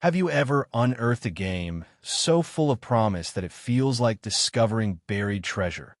Have you ever unearthed a game so full of promise that it feels like discovering buried treasure,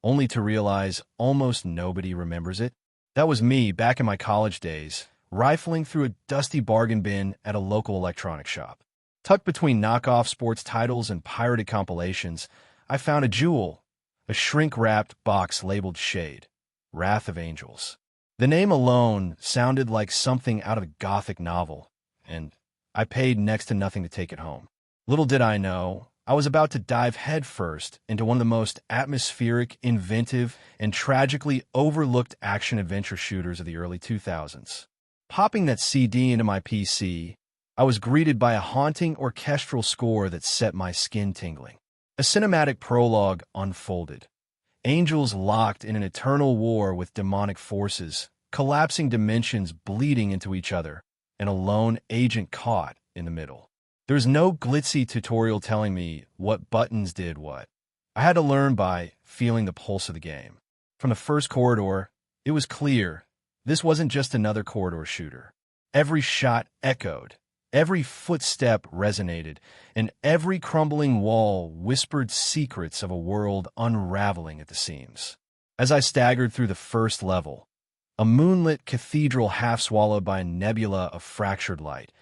only to realize almost nobody remembers it? That was me back in my college days, rifling through a dusty bargain bin at a local electronics shop. Tucked between knockoff sports titles and pirated compilations, I found a jewel, a shrink-wrapped box labeled Shade, Wrath of Angels. The name alone sounded like something out of a gothic novel, and I paid next to nothing to take it home. Little did I know, I was about to dive headfirst into one of the most atmospheric, inventive, and tragically overlooked action-adventure shooters of the early 2000s. Popping that CD into my PC, I was greeted by a haunting orchestral score that set my skin tingling. A cinematic prologue unfolded. Angels locked in an eternal war with demonic forces, collapsing dimensions bleeding into each other, and a lone agent caught in the middle. There's no glitzy tutorial telling me what buttons did what. I had to learn by feeling the pulse of the game. From the first corridor, it was clear this wasn't just another corridor shooter. Every shot echoed, every footstep resonated, and every crumbling wall whispered secrets of a world unraveling at the seams. As I staggered through the first level, a moonlit cathedral half swallowed by a nebula of fractured light,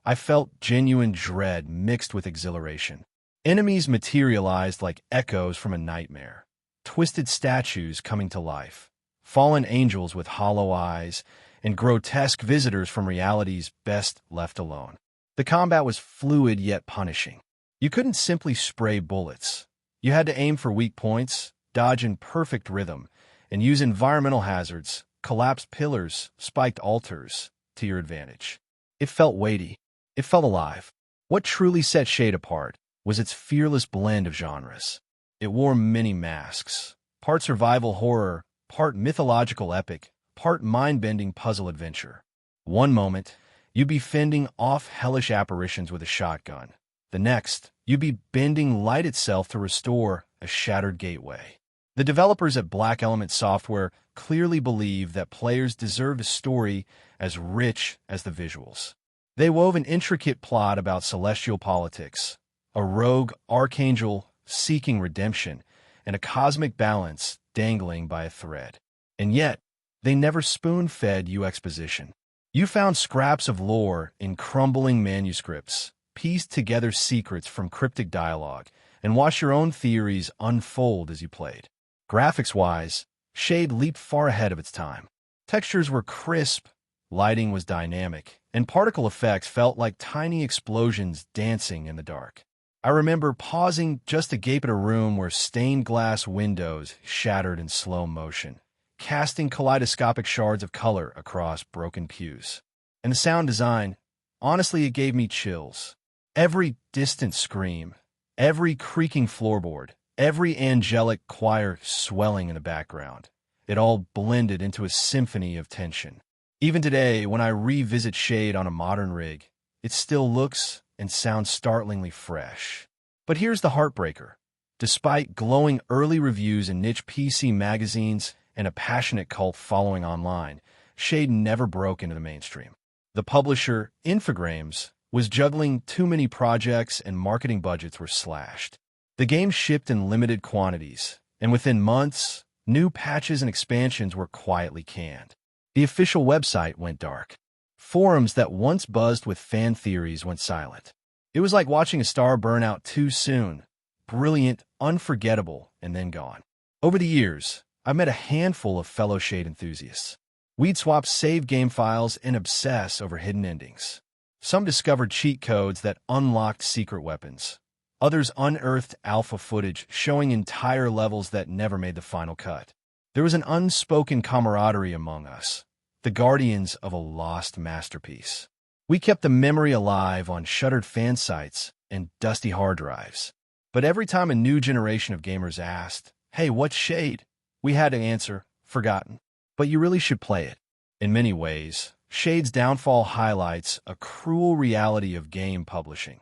I felt genuine dread mixed with exhilaration. Enemies materialized like echoes from a nightmare, twisted statues coming to life, fallen angels with hollow eyes, and grotesque visitors from reality's best left alone. The combat was fluid yet punishing. You couldn't simply spray bullets. You had to aim for weak points, dodge in perfect rhythm, and use environmental hazards, collapsed pillars, spiked altars, to your advantage. It felt weighty. It felt alive. What truly set Shade apart was its fearless blend of genres. It wore many masks, part survival horror, part mythological epic, part mind-bending puzzle adventure. One moment, you'd be fending off hellish apparitions with a shotgun. The next, you'd be bending light itself to restore a shattered gateway. The developers at Black Element Software clearly believe that players deserve a story as rich as the visuals. They wove an intricate plot about celestial politics, a rogue archangel seeking redemption, and a cosmic balance dangling by a thread. And yet, they never spoon-fed you exposition. You found scraps of lore in crumbling manuscripts, pieced together secrets from cryptic dialogue, and watched your own theories unfold as you played. Graphics-wise, Shade leaped far ahead of its time. Textures were crisp, lighting was dynamic, and particle effects felt like tiny explosions dancing in the dark. I remember pausing just to gape at a room where stained glass windows shattered in slow motion, casting kaleidoscopic shards of color across broken pews. And the sound design, honestly, it gave me chills. Every distant scream, every creaking floorboard, every angelic choir swelling in the background, it all blended into a symphony of tension. Even today, when I revisit Shade on a modern rig, it still looks and sounds startlingly fresh. But here's the heartbreaker. Despite glowing early reviews in niche PC magazines and a passionate cult following online, Shade never broke into the mainstream. The publisher, Infogrames, was juggling too many projects and marketing budgets were slashed. The game shipped in limited quantities, and within months, new patches and expansions were quietly canned. The official website went dark. Forums that once buzzed with fan theories went silent. It was like watching a star burn out too soon. Brilliant, unforgettable, and then gone. Over the years, I met a handful of fellow Shade enthusiasts. We'd swap save game files and obsess over hidden endings. Some discovered cheat codes that unlocked secret weapons. Others unearthed alpha footage showing entire levels that never made the final cut. There was an unspoken camaraderie among us, the guardians of a lost masterpiece. We kept the memory alive on shuttered fan sites and dusty hard drives. But every time a new generation of gamers asked, "Hey, what's Shade?" we had to answer, "Forgotten." But you really should play it. In many ways, Shade's downfall highlights a cruel reality of game publishing.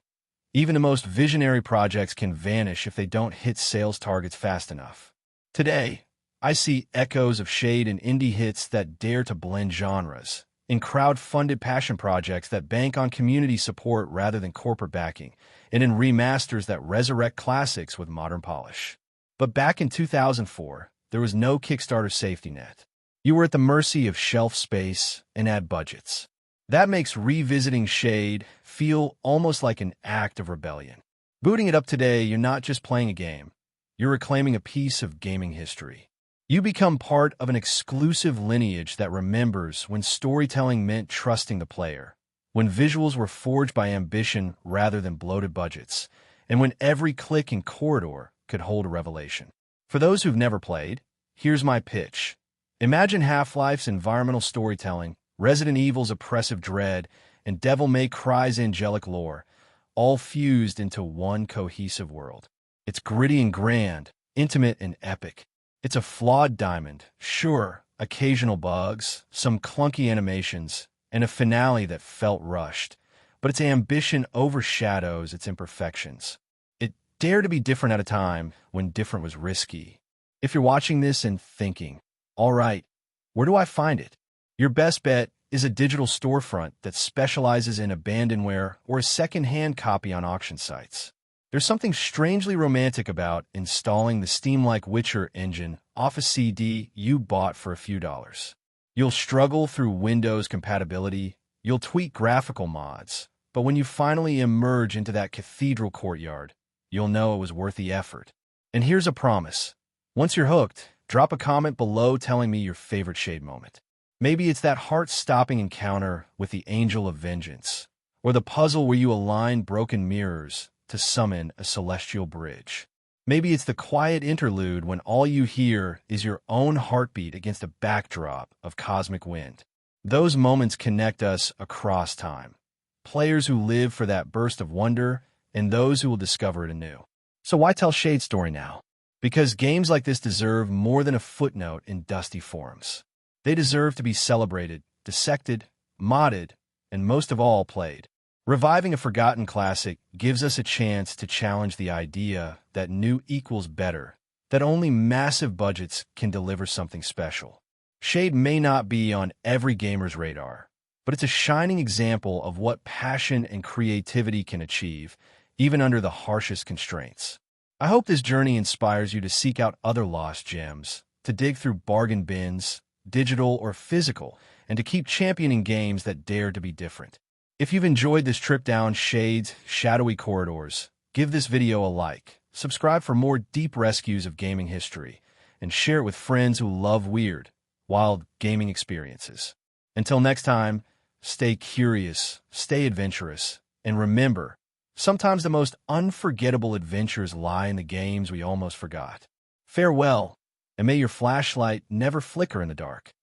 Even the most visionary projects can vanish if they don't hit sales targets fast enough. Today, I see echoes of Shade in indie hits that dare to blend genres, in crowd-funded passion projects that bank on community support rather than corporate backing, and in remasters that resurrect classics with modern polish. But back in 2004, there was no Kickstarter safety net. You were at the mercy of shelf space and ad budgets. That makes revisiting Shade feel almost like an act of rebellion. Booting it up today, you're not just playing a game. You're reclaiming a piece of gaming history. You become part of an exclusive lineage that remembers when storytelling meant trusting the player, when visuals were forged by ambition rather than bloated budgets, and when every click and corridor could hold a revelation. For those who've never played, here's my pitch. Imagine Half-Life's environmental storytelling, Resident Evil's oppressive dread, and Devil May Cry's angelic lore, all fused into one cohesive world. It's gritty and grand, intimate and epic. It's a flawed diamond, sure, occasional bugs, some clunky animations, and a finale that felt rushed, but its ambition overshadows its imperfections. It dared to be different at a time when different was risky. If you're watching this and thinking, all right, where do I find it? Your best bet is a digital storefront that specializes in abandonware or a second-hand copy on auction sites. There's something strangely romantic about installing the Steam-like Witcher engine off a CD you bought for a few dollars. You'll struggle through Windows compatibility, you'll tweak graphical mods, but when you finally emerge into that cathedral courtyard, you'll know it was worth the effort. And here's a promise. Once you're hooked, drop a comment below telling me your favorite Shade moment. Maybe it's that heart-stopping encounter with the Angel of Vengeance, or the puzzle where you align broken mirrors to summon a celestial bridge. Maybe it's the quiet interlude when all you hear is your own heartbeat against a backdrop of cosmic wind. Those moments connect us across time. Players who live for that burst of wonder and those who will discover it anew. So why tell Shade's story now? Because games like this deserve more than a footnote in dusty forums. They deserve to be celebrated, dissected, modded, and most of all, played. Reviving a forgotten classic gives us a chance to challenge the idea that new equals better, that only massive budgets can deliver something special. Shade may not be on every gamer's radar, but it's a shining example of what passion and creativity can achieve, even under the harshest constraints. I hope this journey inspires you to seek out other lost gems, to dig through bargain bins, digital or physical, and to keep championing games that dare to be different. If you've enjoyed this trip down Shade's shadowy corridors, give this video a like, subscribe for more deep rescues of gaming history, and share it with friends who love weird, wild gaming experiences. Until next time, stay curious, stay adventurous, and remember, sometimes the most unforgettable adventures lie in the games we almost forgot. Farewell, and may your flashlight never flicker in the dark.